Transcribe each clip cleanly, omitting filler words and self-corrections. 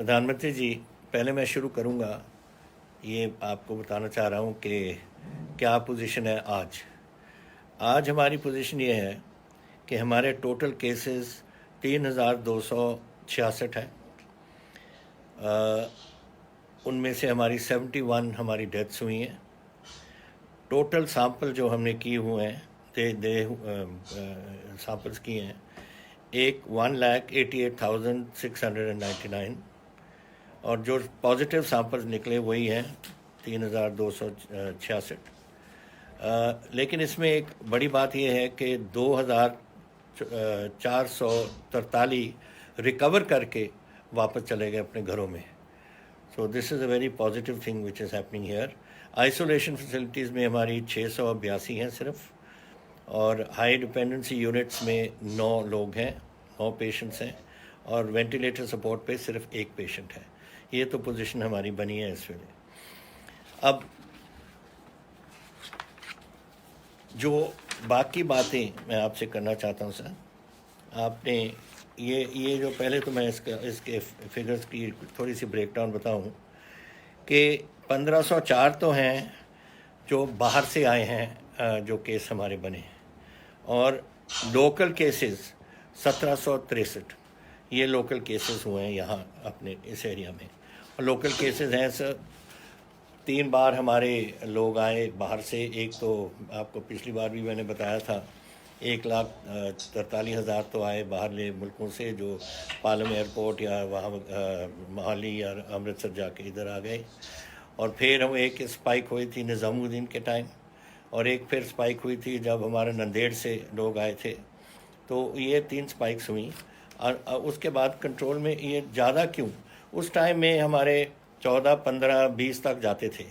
प्रधानमंत्री जी, पहले मैं शुरू करूंगा, ये आपको बताना चाह रहा हूं कि क्या पोजीशन है आज। आज हमारी पोजीशन ये है कि हमारे टोटल केसेस 3,266 हैं। उनमें से हमारी 71 हमारी डेथ्स हुई हैं। टोटल सैंपल जो हमने किए हुए हैं सैंपल्स किए हैं 1,88,699 और जो पॉजिटिव सैंपल्स निकले वही हैं 3,266। लेकिन इसमें एक बड़ी बात यह है कि 2,443 रिकवर करके वापस चले गए अपने घरों में। सो this is a very positive thing which is happening here. Isolation facilities में हमारी 682 हैं सिर्फ, और हाई डिपेंडेंसी यूनिट्स में 9 लोग हैं, 9 पेशेंट्स हैं, और वेंटिलेटर सपोर्ट पे सिर्फ 1 पेशेंट है। ये तो पोजीशन हमारी बनी है इस वेले। अब जो बाकी बातें मैं आपसे करना चाहता हूँ सर, आपने ये जो पहले तो मैं इसके फिगर्स की थोड़ी सी ब्रेकडाउन बताऊँ कि 1504 तो हैं जो बाहर से आए हैं, जो केस हमारे बने, और लोकल केसेस 1763 ये लोकल केसेस हुए हैं यहाँ अपने इस एरिया में। और लोकल केसेस हैं सर, 3 बार हमारे लोग आए बाहर से। एक तो आपको पिछली बार भी मैंने बताया था, 1,43,000 तो आए बाहरले मुल्कों से, जो पालम एयरपोर्ट या वहाँ मोहाली या अमृतसर जाके इधर आ गए। और फिर हम एक स्पाइक हुई थी निज़ामुद्दीन के टाइम, और एक फिर स्पाइक हुई थी जब हमारे नंदेड़ से लोग आए थे। तो ये 3 स्पाइक्स हुई, और उसके बाद कंट्रोल में ये ज़्यादा क्यों, उस टाइम में हमारे 14, 15, 20 तक जाते थे।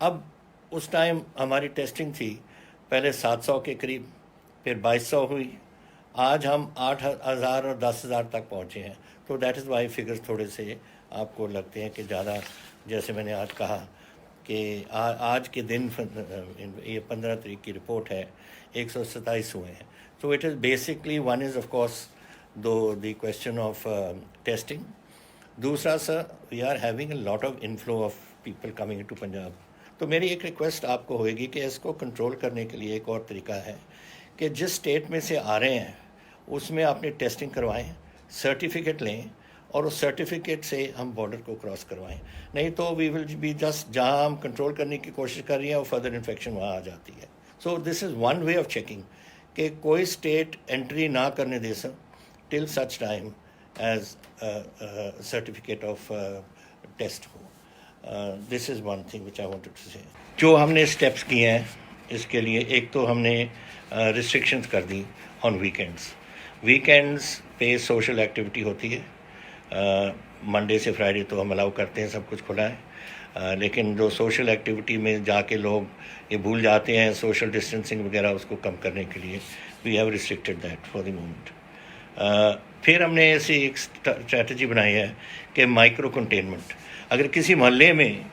अब उस टाइम हमारी टेस्टिंग थी पहले 700 के करीब, फिर 2200 हुई, आज हम 8,000 और 10,000 तक पहुँचे हैं। तो दैट इज़ वाई फिगर्स थोड़े से आपको लगते हैं कि ज़्यादा। जैसे मैंने आज कहा कि आज के दिन ये 15 तारीख की रिपोर्ट है, 127 हुए हैं। So it is basically, one is of course the question of testing. दूसरा sir, we are having a lot of inflow of people coming into Punjab. तो मेरी एक रिक्वेस्ट आपको होएगी कि इसको कंट्रोल करने के लिए एक और तरीका है कि जिस स्टेट में से आ रहे हैं उसमें आपने टेस्टिंग करवाएं, सर्टिफिकेट लें, और उस सर्टिफिकेट से हम बॉर्डर को क्रॉस करवाएं। नहीं तो वी विल बी जस्ट, जहाँ हम कंट्रोल करने की कोशिश कर रही हैं और फर्दर इन्फेक्शन वहाँ आ जाती है। So this is one way of checking कि कोई स्टेट एंट्री ना करने दे sir till such time as certificate of test हो। This is one thing which I wanted to say. जो हमने स्टेप्स किए हैं इसके लिए, एक तो हमने रिस्ट्रिक्शंस कर दी ऑन वीकेंड्स पे सोशल एक्टिविटी होती है। मंडे से फ्राइडे तो हम अलाउ करते हैं, सब कुछ खुला है, लेकिन जो सोशल एक्टिविटी में जाके लोग ये भूल जाते हैं सोशल डिस्टेंसिंग वगैरह, उसको कम करने के लिए we have restricted that for the moment. फिर हमने ऐसी एक स्ट्रैटेजी बनाई है कि माइक्रो कंटेनमेंट। अगर किसी मोहल्ले में,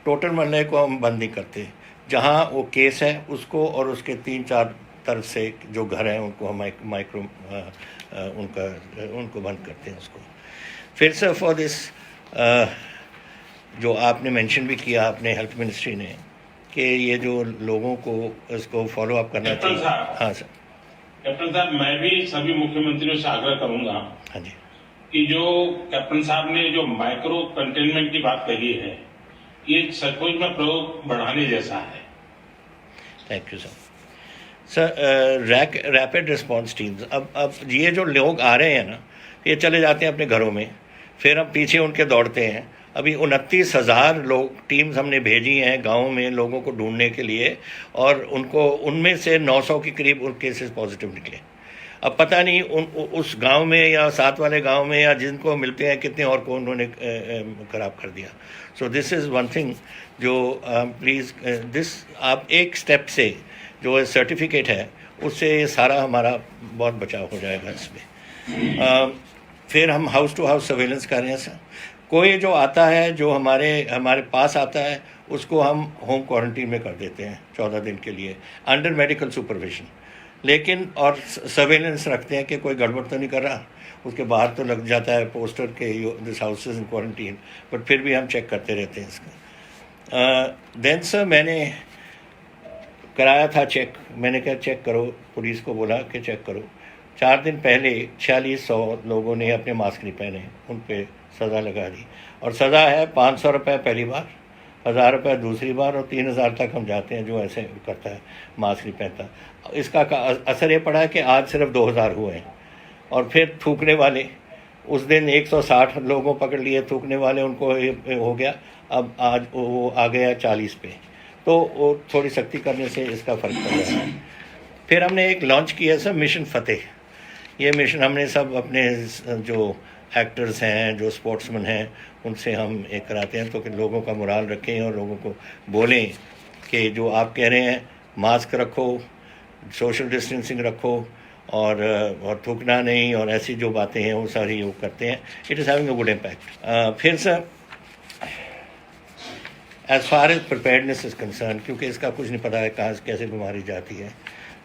टोटल मोहल्ले को हम बंद नहीं करते, जहाँ वो केस है उसको और उसके 3-4 तरफ से जो घर हैं उनको हम माइक्रो उनको बंद करते हैं उसको। फिर सर फॉर दिस जो आपने मेंशन भी किया अपने हेल्थ मिनिस्ट्री ने कि ये जो लोगों को इसको फॉलो अप करना चाहिए। हाँ सर। कैप्टन साहब, मैं भी सभी मुख्यमंत्रियों से आग्रह करूंगा, हाँ जी, कि जो कैप्टन साहब ने जो माइक्रो कंटेनमेंट की बात कही है, ये सचमुच में प्रयोग बढ़ाने जैसा है। Thank you sir. Sir rapid response teams, अब ये जो लोग आ रहे हैं ना, ये चले जाते हैं अपने घरों में, फिर हम पीछे उनके दौड़ते हैं। अभी 29,000 लोग टीम्स हमने भेजी हैं गाँव में लोगों को ढूंढने के लिए, और उनमें से 900 के करीब उन केसेस पॉजिटिव निकले। अब पता नहीं उस गांव में या साथ वाले गांव में या जिनको मिलते हैं कितने और को उन्होंने ख़राब कर दिया। सो दिस इज़ वन थिंग जो प्लीज़ दिस आप एक स्टेप से जो सर्टिफिकेट है उससे ये सारा हमारा बहुत बचाव हो जाएगा इसमें। फिर हम हाउस टू हाउस सर्वेलेंस कर रहे हैं सर। कोई जो आता है, जो हमारे पास आता है, उसको हम होम क्वारंटीन में कर देते हैं 14 दिन के लिए अंडर मेडिकल सुपरविजन। लेकिन और सर्वेलेंस रखते हैं कि कोई गड़बड़ तो नहीं कर रहा, उसके बाहर तो लग जाता है पोस्टर के this house is in quarantine, but फिर भी हम चेक करते रहते हैं इसका। देन सर मैंने कराया था चेक, मैंने कहा चेक करो, पुलिस को बोला कि चेक करो। 4 दिन पहले 4600 लोगों ने अपने मास्क नहीं पहने, उन पर सज़ा लगा दी, और सज़ा है 500 रुपये पहली बार, 1000 रुपये दूसरी बार, और 3000 तक हम जाते हैं जो ऐसे करता है मास्क नहीं पहनता। इसका असर ये पड़ा है कि आज सिर्फ 2000 हुए हैं। और फिर थूकने वाले, उस दिन 160 लोगों पकड़ लिए थूकने वाले, उनको हो गया, अब आज वो आ गया 40 पे, तो वो थोड़ी सख्ती करने से इसका फ़र्क पड़ रहा है। फिर हमने एक लॉन्च किया सर मिशन फ़तेह। ये मिशन हमने सब अपने जो एक्टर्स हैं, जो स्पोर्ट्समैन हैं, उनसे हम एक कराते हैं, तो कि लोगों का मोराल रखें और लोगों को बोलें कि जो आप कह रहे हैं मास्क रखो, सोशल डिस्टेंसिंग रखो, और थूकना नहीं, और ऐसी जो बातें हैं वो सारी वो करते हैं। It is having a good impact. फिर sir as far as preparedness is concern, क्योंकि इसका कुछ नहीं पता है कहाँ से कैसे बीमारी जाती है,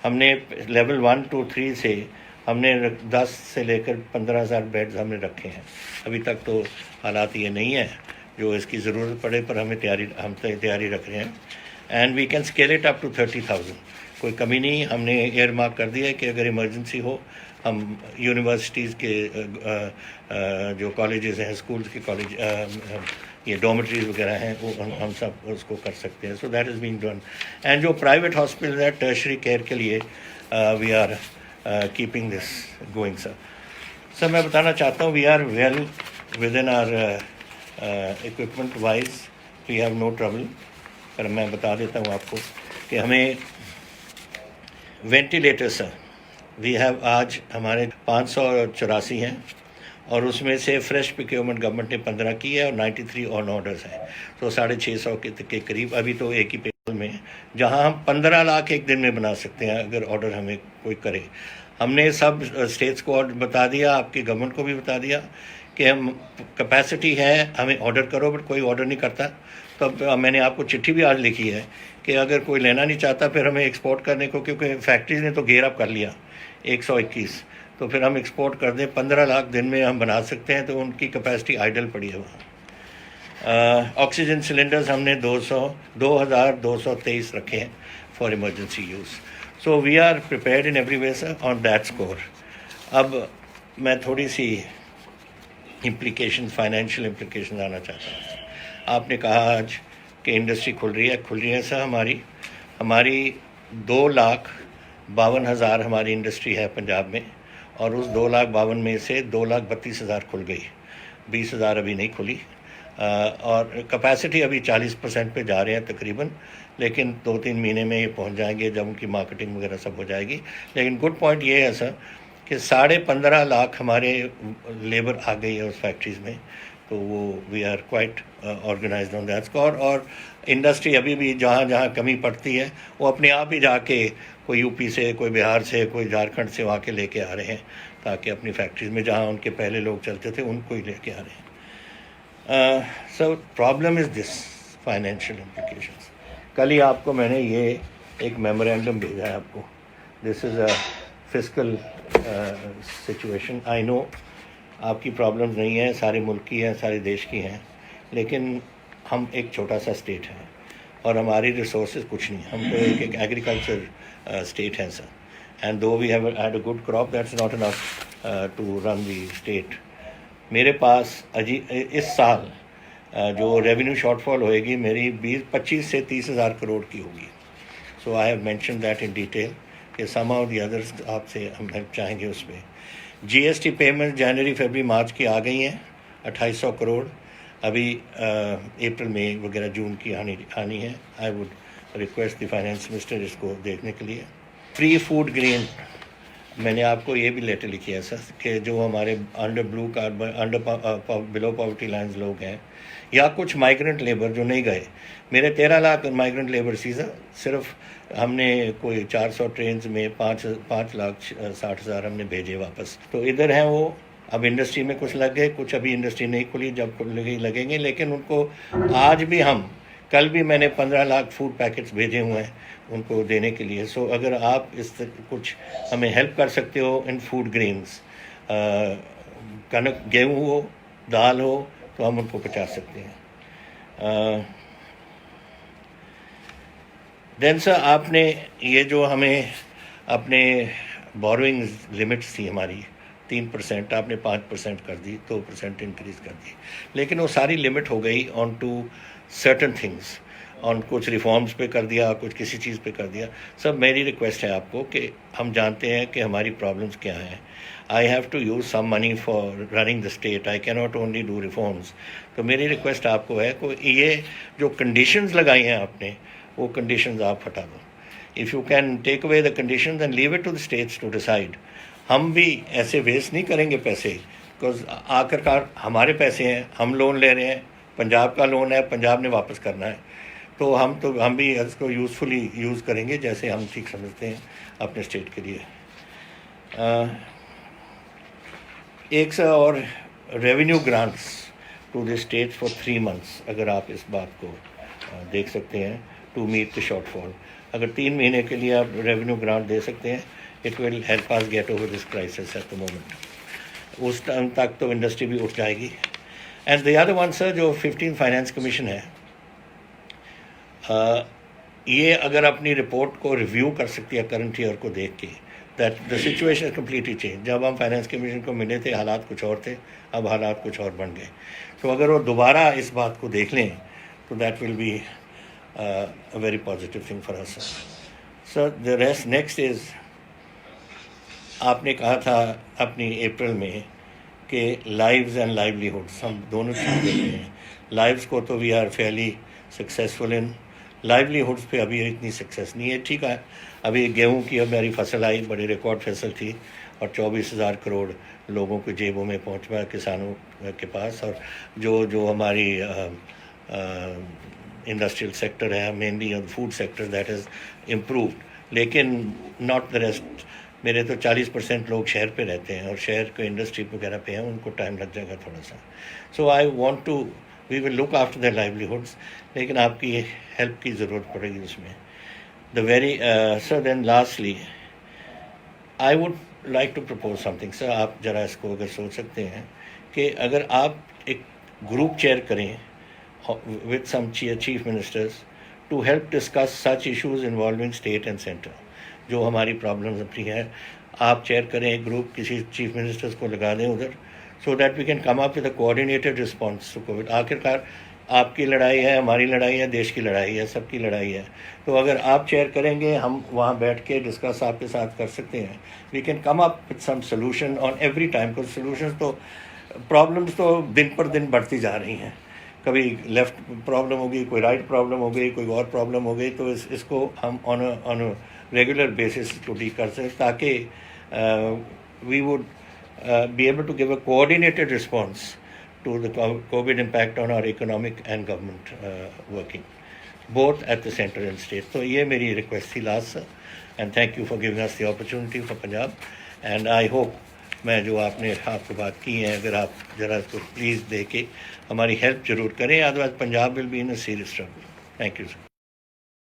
हमने लेवल 1 to 3 से हमने 10 से लेकर 15,000 बेड्स हमने रखे हैं। अभी तक तो हालात ये नहीं है जो इसकी ज़रूरत पड़े, पर हम तैयारी रख रहे हैं, and we can scale it up to 30,000। कोई कमी नहीं, हमने एयर मार्क कर दिया है कि अगर इमरजेंसी हो हम यूनिवर्सिटीज़ के जो कॉलेजेस हैं, स्कूल्स के कॉलेज, ये डॉर्मेटरीज वगैरह हैं, वो हम सब उसको कर सकते हैं। So that is being done. And जो प्राइवेट हॉस्पिटल है टर्शरी केयर के लिए we are keeping this going sir. Sir मैं बताना चाहता हूँ we are well with in our equipment wise, we have no trouble. पर मैं बता देता हूँ आपको कि हमें वेंटिलेटर सर वी हैव, आज हमारे 584 हैं, और उसमें से फ्रेश प्रोक्योरमेंट गवर्नमेंट ने 15 की है, और 93 ऑन ऑर्डर्स हैं, तो 650 के करीब अभी तो एक ही पेपर में है, जहां हम 15 लाख एक दिन में बना सकते हैं अगर ऑर्डर हमें कोई करे। हमने सब स्टेट्स को बता दिया, आपकी गवर्नमेंट को भी बता दिया कि हम कैपेसिटी है, हमें ऑर्डर करो, बट कोई ऑर्डर नहीं करता। तो अब मैंने आपको चिट्ठी भी आज लिखी है कि अगर कोई लेना नहीं चाहता फिर हमें एक्सपोर्ट करने को, क्योंकि फैक्ट्रीज ने तो घेर अप कर लिया 121, तो फिर हम एक्सपोर्ट कर दें, 15 लाख दिन में हम बना सकते हैं, तो उनकी कैपेसिटी आइडल पड़ी है वहाँ। ऑक्सीजन सिलेंडर्स हमने 2223 रखे हैं for emergency use. So we are prepared in every way sir on that score. अब मैं थोड़ी सी फाइनेंशियल इम्प्लीकेशन आना चाहता हूँ। आपने कहा आज कि इंडस्ट्री खुल रही है सर। हमारी 2,52,000 हमारी इंडस्ट्री है पंजाब में, और उस 2,52,000 में से 2,32,000 खुल गई, 20,000 अभी नहीं खुली, और कैपेसिटी अभी 40% पे जा रहे हैं तकरीबन, लेकिन 2-3 महीने में ये पहुंच जाएंगे जब उनकी मार्केटिंग वगैरह सब हो जाएगी। लेकिन गुड पॉइंट ये है सर कि 15.5 लाख हमारे लेबर आ गई है उस फैक्ट्रीज़ में, तो वो we are quite organised on that score. और इंडस्ट्री अभी भी जहाँ जहाँ कमी पड़ती है वो अपने आप ही जाके कोई यूपी से, कोई बिहार से, कोई झारखंड से वहाँ के लेके आ रहे हैं, ताकि अपनी फैक्ट्रीज में जहाँ उनके पहले लोग चलते थे उनको ही लेके आ रहे हैं। So problem is this financial implications. कल ही आपको मैंने ये एक मेमोरेंडम भेजा है आपको, this is a fiscal situation. I know आपकी प्रॉब्लम्स नहीं है, सारे मुल्क की हैं, सारे देश की हैं, लेकिन हम एक छोटा सा स्टेट है और हमारी रिसोर्सेज कुछ नहीं। हम तो एक एग्रीकल्चर स्टेट हैं sir, and though we have had a good crop that's not enough to run the state. मेरे पास इस साल जो रेवेन्यू शॉर्टफॉल होएगी मेरी 25 से 30,000 करोड़ की होगी। So I have mention that in detail कि सम ऑफ द अदर्स आपसे हम हेल्प चाहेंगे उसमें। जीएसटी पेमेंट जनवरी फरवरी मार्च की आ गई हैं 2800 करोड़, अभी अप्रैल मई वगैरह जून की आनी है। I would request the finance minister इसको देखने के लिए। फ्री फूड ग्रेन मैंने आपको ये भी लेटर लिखी है सर कि जो हमारे under blue card, under below poverty lines लोग हैं, या कुछ माइग्रेंट लेबर जो नहीं गए, मेरे 13 लाख माइग्रेंट लेबर सीजन, सिर्फ हमने कोई 400 ट्रेन में 5,60,000 हमने भेजे वापस। तो इधर हैं वो, अब इंडस्ट्री में कुछ लग गए, कुछ अभी इंडस्ट्री नहीं खुली, जब खुलेगी लगेंगे, लेकिन उनको आज भी हम कल भी मैंने 15 लाख फूड पैकेट्स भेजे हुए हैं उनको देने के लिए। सो अगर आप कुछ हमें हेल्प कर सकते हो इन फूड ग्रेन्स, कनक गेहूँ हो, दाल हो, तो हम उनको पहुँचा सकते हैं। देन सर, आपने ये जो हमें अपने बोरोइंग लिमिट्स थी हमारी 3%, आपने 5% कर दी, 2% इंक्रीज़ कर दी, लेकिन वो सारी लिमिट हो गई on to certain things, on कुछ रिफॉर्म्स पे कर दिया, कुछ किसी चीज़ पे कर दिया। सब मेरी रिक्वेस्ट है आपको कि हम जानते हैं कि हमारी प्रॉब्लम्स क्या हैं। I have to use some money for running the state, I can not only do reforms. तो मेरी रिक्वेस्ट आपको है कि ये जो कंडीशंस लगाई हैं आपने, वो कंडीशंस आप हटा दो। If you can take away the conditions and leave it to the states to decide. हम भी ऐसे वेस्ट नहीं करेंगे पैसे, बिकॉज आखिरकार हमारे पैसे हैं, हम लोन ले रहे हैं, पंजाब का लोन है, पंजाब ने वापस करना है, तो हम भी इसको यूज़फुली यूज़ करेंगे जैसे हम ठीक समझते हैं अपने स्टेट के लिए। एक से और revenue grants to the state for 3 months, अगर आप इस बात को देख सकते हैं टू मीट द शॉर्टफॉल। अगर 3 महीने के लिए आप रेवेन्यू ग्रांट दे सकते हैं, it will help us get over this crisis at the moment. उस टाइम तक तो इंडस्ट्री भी उठ जाएगी। And the other one sir, जो 15 फाइनेंस कमीशन है, ये अगर अपनी रिपोर्ट को रिव्यू कर सकती है करंट ईयर को देख के, that the situation completely change. जब हम फाइनेंस कमीशन को मिले थे हालात कुछ और थे, अब हालात कुछ और बन गए। तो अगर वो दोबारा इस बात को देख लें तो that will be a very positive thing for us. So the rest next is, आपने कहा था अपनी अप्रैल में कि लाइव्स एंड लाइवलीहुड्स हम दोनों चीज़ देते हैं। लाइव्स को तो we are fairly successful in, livelihoods पे अभी इतनी सक्सेस नहीं है। ठीक है, अभी गेहूं की हमारी फसल आई, बड़ी रिकॉर्ड फसल थी, और 24,000 करोड़ लोगों की जेबों में पहुँच पाया, किसानों के पास। और जो हमारी इंडस्ट्रियल सेक्टर है, mainly on food sector, that is improved, लेकिन नॉट द रेस्ट। मेरे तो 40% लोग शहर पे रहते हैं और शहर के इंडस्ट्री वगैरह पे हैं, उनको टाइम लग जाएगा थोड़ा सा। So I want to, we will look after their livelihoods, लेकिन आपकी हेल्प की ज़रूरत पड़ेगी उसमें। The very sir, then lastly I would like to propose something sir. आप ज़रा इसको अगर सोच सकते हैं कि अगर आप एक ग्रुप चेयर करें with some chief ministers to help discuss such issues involving state and center, जो हमारी प्रॉब्लम्स अपनी है, आप चेयर करें एक ग्रुप, किसी चीफ मिनिस्टर्स को लगा दें उधर, so that we can come up with a coordinated response to COVID. आखिरकार आपकी लड़ाई है, हमारी लड़ाई है, देश की लड़ाई है, सबकी लड़ाई है। तो अगर आप चेयर करेंगे, हम वहाँ बैठ के डिस्कस आपके साथ कर सकते हैं। We can come up with some solution on every time, because solution तो, प्रॉब्लम्स तो दिन पर दिन बढ़ती जा रही हैं। कभी लेफ्ट प्रॉब्लम होगी, कोई राइट प्रॉब्लम हो गई, कोई और प्रॉब्लम हो गई, तो इसको हम ऑन अ रेगुलर बेसिस को डील कर सकें, ताकि we would be able to give a coordinated response to the COVID impact on our economic and government working both at the centre and state. तो ये मेरी रिक्वेस्ट थी last sir, and thank you for giving us the opportunity for Punjab. And I hope मैं जो आपने आपको बात की है, अगर आप ज़रा इसको प्लीज़ दे के हमारी हेल्प ज़रूर करें, otherwise Punjab will be in a serious trouble. Thank you sir.